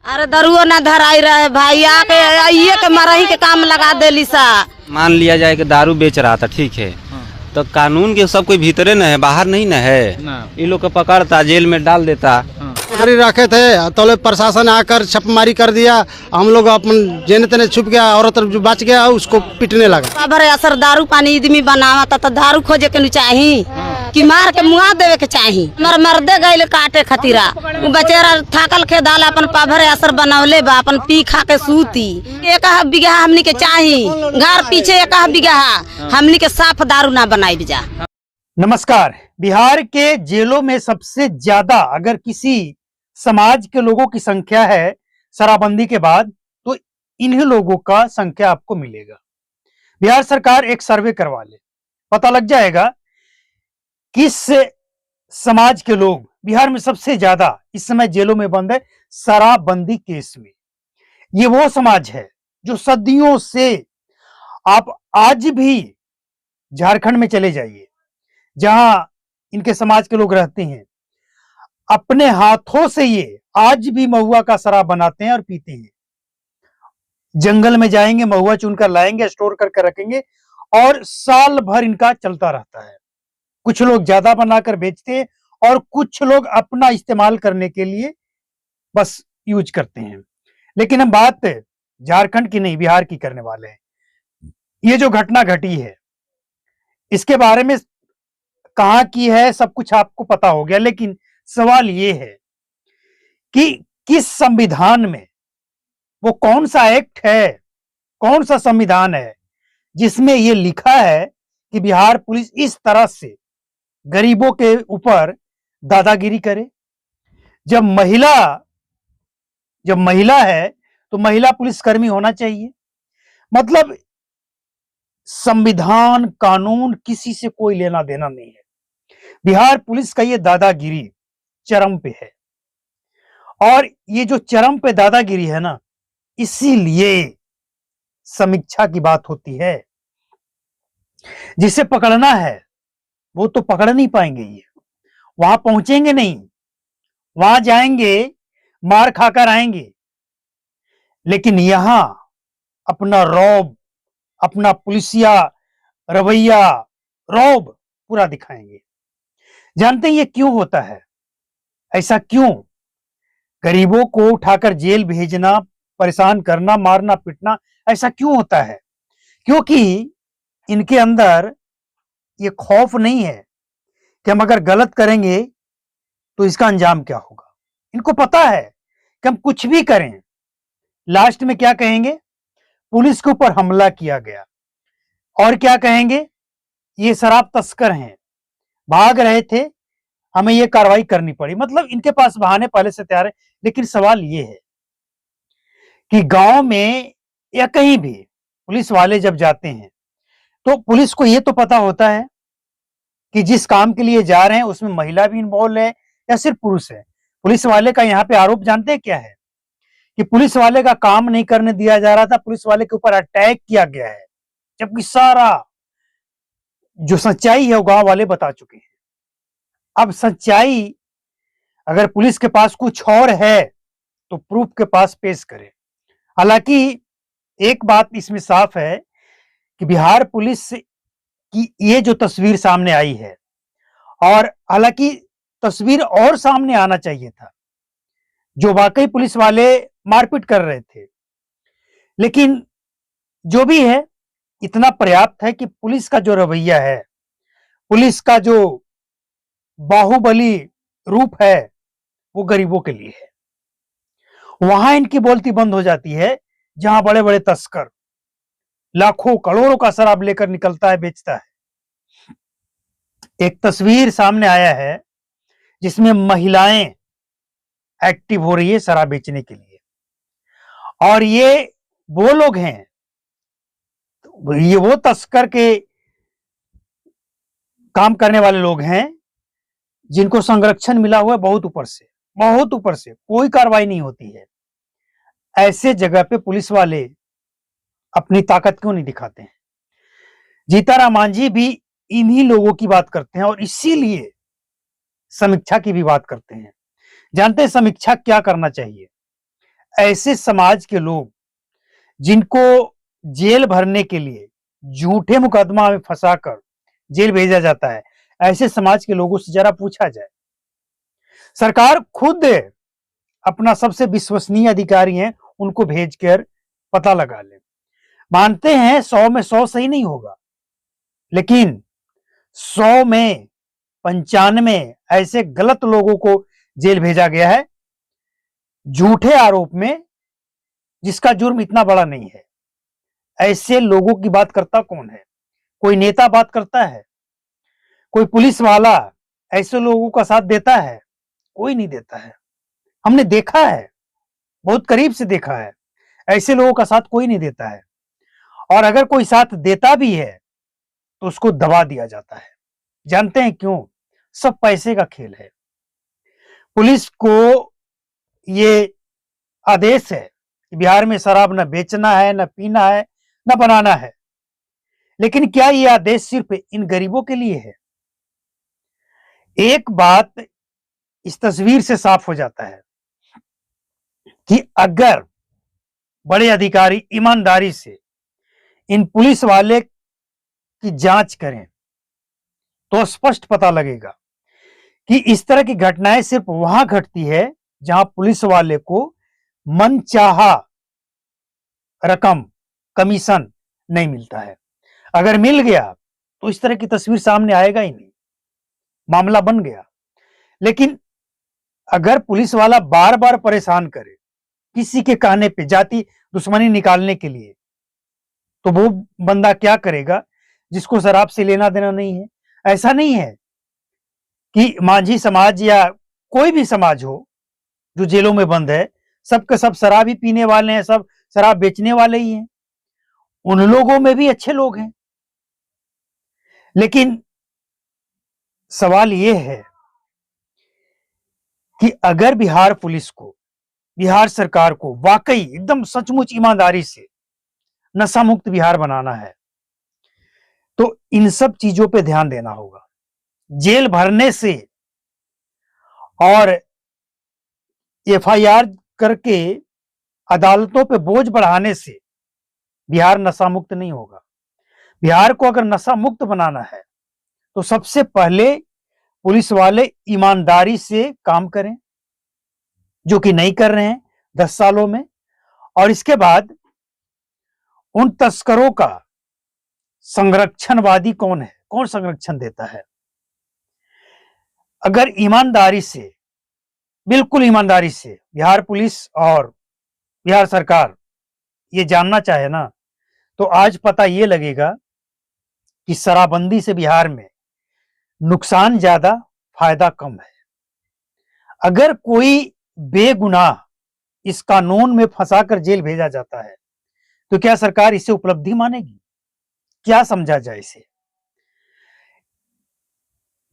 अरे दरुओ ना धराई रहे भाई, आके ये के मरही के काम लगा देली सा। मान लिया जाए कि दारू बेच रहा था, ठीक है, तो कानून के सब कोई भीतरे न है, बाहर नहीं न है। ये लोग को पकड़ता, जेल में डाल देता। रखे थे तो प्रशासन आकर छापेमारी कर दिया। हम लोग अपन जेने तेने छुप गया, औरत जो बच गया उसको पिटने लगा। खबर असर दारू पानी आदमी बनावा तो दारू खोजे के चाही कि मार के मुआ देवे के चाही। मर्दे गए काटे खतीरा, बेचारा थाकल खेदाल अपन पाभर असर बनवले बा, अपन पी खा के सूती। एक बिगहा हमनी के चाही, घर पीछे एक बिगहा हमनी के साफ दारू ना बनाई जा। नमस्कार। बिहार के जेलों में सबसे ज्यादा अगर किसी समाज के लोगों की संख्या है शराबबंदी के बाद, तो इन्हीं लोगों का संख्या आपको मिलेगा। बिहार सरकार एक सर्वे करवा ले, पता लग जाएगा किस समाज के लोग बिहार में सबसे ज्यादा इस समय जेलों में बंद है शराबबंदी केस में। ये वो समाज है जो सदियों से, आप आज भी झारखंड में चले जाइए जहां इनके समाज के लोग रहते हैं, अपने हाथों से ये आज भी महुआ का शराब बनाते हैं और पीते हैं। जंगल में जाएंगे, महुआ चुनकर लाएंगे, स्टोर करके रखेंगे और साल भर इनका चलता रहता है। कुछ लोग ज्यादा बनाकर बेचते हैं और कुछ लोग अपना इस्तेमाल करने के लिए बस यूज करते हैं। लेकिन हम बात झारखंड की नहीं, बिहार की करने वाले हैं। ये जो घटना घटी है इसके बारे में कहां की है सब कुछ आपको पता हो गया, लेकिन सवाल ये है कि किस संविधान में, वो कौन सा एक्ट है, कौन सा संविधान है जिसमें यह लिखा है कि बिहार पुलिस इस तरह से गरीबों के ऊपर दादागिरी करे। जब महिला है तो महिला पुलिसकर्मी होना चाहिए। मतलब संविधान कानून किसी से कोई लेना देना नहीं है। बिहार पुलिस का ये दादागिरी चरम पे है, और ये जो चरम पे दादागिरी है ना, इसीलिए समीक्षा की बात होती है। जिसे पकड़ना है वो तो पकड़ नहीं पाएंगे, ये वहां पहुंचेंगे नहीं, वहां जाएंगे मार खाकर आएंगे। लेकिन यहां अपना रौब, अपना पुलिसिया रवैया, रौब पूरा दिखाएंगे। जानते हैं ये क्यों होता है? ऐसा क्यों? गरीबों को उठाकर जेल भेजना, परेशान करना, मारना पीटना, ऐसा क्यों होता है? क्योंकि इनके अंदर ये खौफ नहीं है कि हम अगर गलत करेंगे तो इसका अंजाम क्या होगा। इनको पता है कि हम कुछ भी करें, लास्ट में क्या कहेंगे? पुलिस के ऊपर हमला किया गया। और क्या कहेंगे? ये शराब तस्कर हैं, भाग रहे थे, हमें ये कार्रवाई करनी पड़ी। मतलब इनके पास बहाने पहले से तैयार है। लेकिन सवाल ये है कि गांव में या कहीं भी पुलिस वाले जब जाते हैं तो पुलिस को ये तो पता होता है कि जिस काम के लिए जा रहे हैं उसमें महिला भी इन्वॉल्व है या सिर्फ पुरुष है। पुलिस वाले का यहाँ पे आरोप जानते हैं क्या है? कि पुलिस वाले का काम नहीं करने दिया जा रहा था, पुलिस वाले के ऊपर अटैक किया गया है। जबकि सारा जो सच्चाई है वो गांव वाले बता चुके हैं। अब सच्चाई अगर पुलिस के पास कुछ और है तो प्रूफ के पास पेश करे। हालांकि एक बात इसमें साफ है कि बिहार पुलिस की ये जो तस्वीर सामने आई है, और हालांकि तस्वीर और सामने आना चाहिए था, जो वाकई पुलिस वाले मारपीट कर रहे थे। लेकिन जो भी है इतना पर्याप्त है कि पुलिस का जो रवैया है, पुलिस का जो बाहुबली रूप है, वो गरीबों के लिए है। वहां इनकी बोलती बंद हो जाती है जहां बड़े बड़े तस्कर लाखों करोड़ों का शराब लेकर निकलता है, बेचता है। एक तस्वीर सामने आया है जिसमें महिलाएं एक्टिव हो रही है शराब बेचने के लिए, और ये वो लोग हैं, ये वो तस्कर के काम करने वाले लोग हैं जिनको संरक्षण मिला हुआ है बहुत ऊपर से, बहुत ऊपर से। कोई कार्रवाई नहीं होती है। ऐसे जगह पे पुलिस वाले अपनी ताकत क्यों नहीं दिखाते हैं? जीताराम मांझी भी इन्हीं लोगों की बात करते हैं और इसीलिए समीक्षा की भी बात करते हैं। जानते हैं समीक्षा क्या करना चाहिए? ऐसे समाज के लोग जिनको जेल भरने के लिए झूठे मुकदमा में फंसाकर जेल भेजा जाता है, ऐसे समाज के लोगों से जरा पूछा जाए। सरकार खुद अपना सबसे विश्वसनीय अधिकारी हैं, उनको भेजकर पता लगा ले। मानते हैं 100 में 100 सही नहीं होगा, लेकिन 100 में 95 ऐसे गलत लोगों को जेल भेजा गया है झूठे आरोप में, जिसका जुर्म इतना बड़ा नहीं है। ऐसे लोगों की बात करता कौन है? कोई नेता बात करता है? कोई पुलिस वाला ऐसे लोगों का साथ देता है? कोई नहीं देता है। हमने देखा है, बहुत करीब से देखा है, ऐसे लोगों का साथ कोई नहीं देता है। और अगर कोई साथ देता भी है तो उसको दबा दिया जाता है। जानते हैं क्यों? सब पैसे का खेल है। पुलिस को ये आदेश है कि बिहार में शराब न बेचना है, न पीना है, न बनाना है। लेकिन क्या ये आदेश सिर्फ इन गरीबों के लिए है? एक बात इस तस्वीर से साफ हो जाता है कि अगर बड़े अधिकारी ईमानदारी से इन पुलिस वाले की जांच करें तो स्पष्ट पता लगेगा कि इस तरह की घटनाएं सिर्फ वहां घटती है जहां पुलिस वाले को मनचाहा रकम, कमीशन नहीं मिलता है। अगर मिल गया तो इस तरह की तस्वीर सामने आएगा ही नहीं, मामला बन गया। लेकिन अगर पुलिस वाला बार बार परेशान करे किसी के कहने पे जाति दुश्मनी निकालने के लिए, तो वो बंदा क्या करेगा जिसको शराब से लेना देना नहीं है? ऐसा नहीं है कि मांझी समाज या कोई भी समाज हो जो जेलों में बंद है, सबके सब शराब ही पीने वाले हैं, सब शराब बेचने वाले ही हैं। उन लोगों में भी अच्छे लोग हैं। लेकिन सवाल यह है कि अगर बिहार पुलिस को, बिहार सरकार को वाकई एकदम सचमुच ईमानदारी से नशा मुक्त बिहार बनाना है तो इन सब चीजों पे ध्यान देना होगा। जेल भरने से और एफआईआर करके अदालतों पे बोझ बढ़ाने से बिहार नशा मुक्त नहीं होगा। बिहार को अगर नशा मुक्त बनाना है तो सबसे पहले पुलिस वाले ईमानदारी से काम करें, जो कि नहीं कर रहे हैं 10 सालों में। और इसके बाद उन तस्करों का संरक्षणवादी कौन है? कौन संरक्षण देता है? अगर ईमानदारी से, बिल्कुल ईमानदारी से बिहार पुलिस और बिहार सरकार ये जानना चाहे ना, तो आज पता ये लगेगा कि शराबबंदी से बिहार में नुकसान ज्यादा, फायदा कम है। अगर कोई बेगुनाह इस कानून में फंसाकर जेल भेजा जाता है तो क्या सरकार इसे उपलब्धि मानेगी? क्या समझा जाए इसे?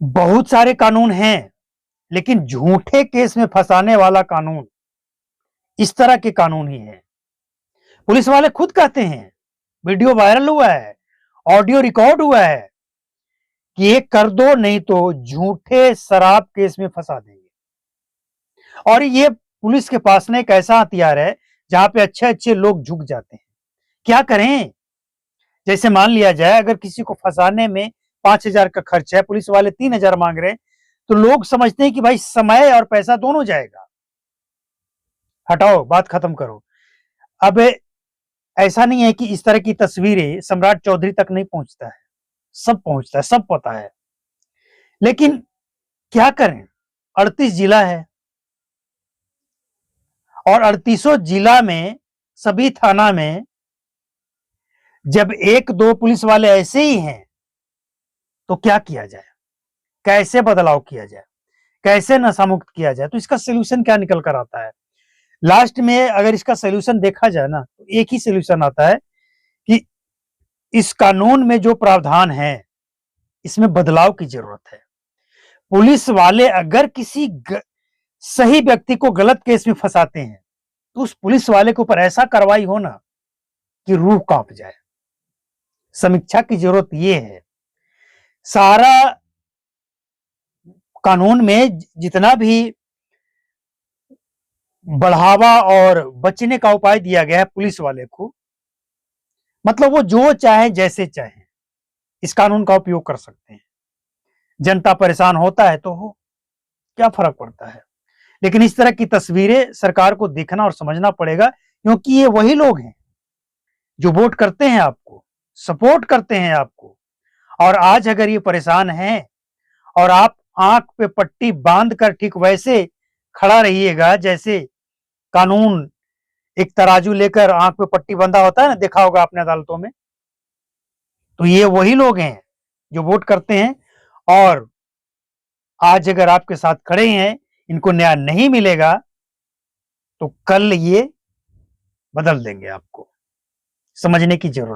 बहुत सारे कानून हैं, लेकिन झूठे केस में फंसाने वाला कानून इस तरह के कानून ही है। पुलिस वाले खुद कहते हैं, वीडियो वायरल हुआ है, ऑडियो रिकॉर्ड हुआ है कि ये कर दो नहीं तो झूठे शराब केस में फंसा देंगे। और ये पुलिस के पास में एक ऐसा हथियार है जहां पे अच्छे अच्छे लोग झुक जाते हैं। क्या करें? जैसे मान लिया जाए अगर किसी को फंसाने में 5,000 का खर्च है, पुलिस वाले 3,000 मांग रहे हैं, तो लोग समझते हैं कि भाई समय और पैसा दोनों जाएगा, हटाओ, बात खत्म करो। अब ऐसा नहीं है कि इस तरह की तस्वीरें सम्राट चौधरी तक नहीं पहुंचता है, सब पहुंचता है, सब पता है। लेकिन क्या करें? 38 जिला है और 38 जिला में सभी थाना में जब 1-2 पुलिस वाले ऐसे ही हैं तो क्या किया जाए? कैसे बदलाव किया जाए? कैसे नशा मुक्त किया जाए? तो इसका सोल्यूशन क्या निकल कर आता है? लास्ट में अगर इसका सोल्यूशन देखा जाए ना, तो एक ही सोल्यूशन आता है कि इस कानून में जो प्रावधान है इसमें बदलाव की जरूरत है। पुलिस वाले अगर किसी सही व्यक्ति को गलत केस में फंसाते हैं तो उस पुलिस वाले के ऊपर ऐसा कार्रवाई हो ना कि रूह कांप जाए। समीक्षा की जरूरत यह है। सारा कानून में जितना भी बढ़ावा और बचने का उपाय दिया गया है पुलिस वाले को। मतलब वो जो चाहे जैसे चाहे इस कानून का उपयोग कर सकते हैं। जनता परेशान होता है तो हो, क्या फर्क पड़ता है। लेकिन इस तरह की तस्वीरें सरकार को देखना और समझना पड़ेगा, क्योंकि ये वही लोग हैं जो वोट करते हैं आपको, सपोर्ट करते हैं आपको। और आज अगर ये परेशान हैं और आप आंख पे पट्टी बांध कर ठीक वैसे खड़ा रहिएगा जैसे कानून एक तराजू लेकर आंख पे पट्टी बंधा होता है ना, देखा होगा आपने अदालतों में, तो ये वही लोग हैं जो वोट करते हैं। और आज अगर आपके साथ खड़े हैं, इनको न्याय नहीं मिलेगा तो कल ये बदल देंगे। आपको समझने की जरूरत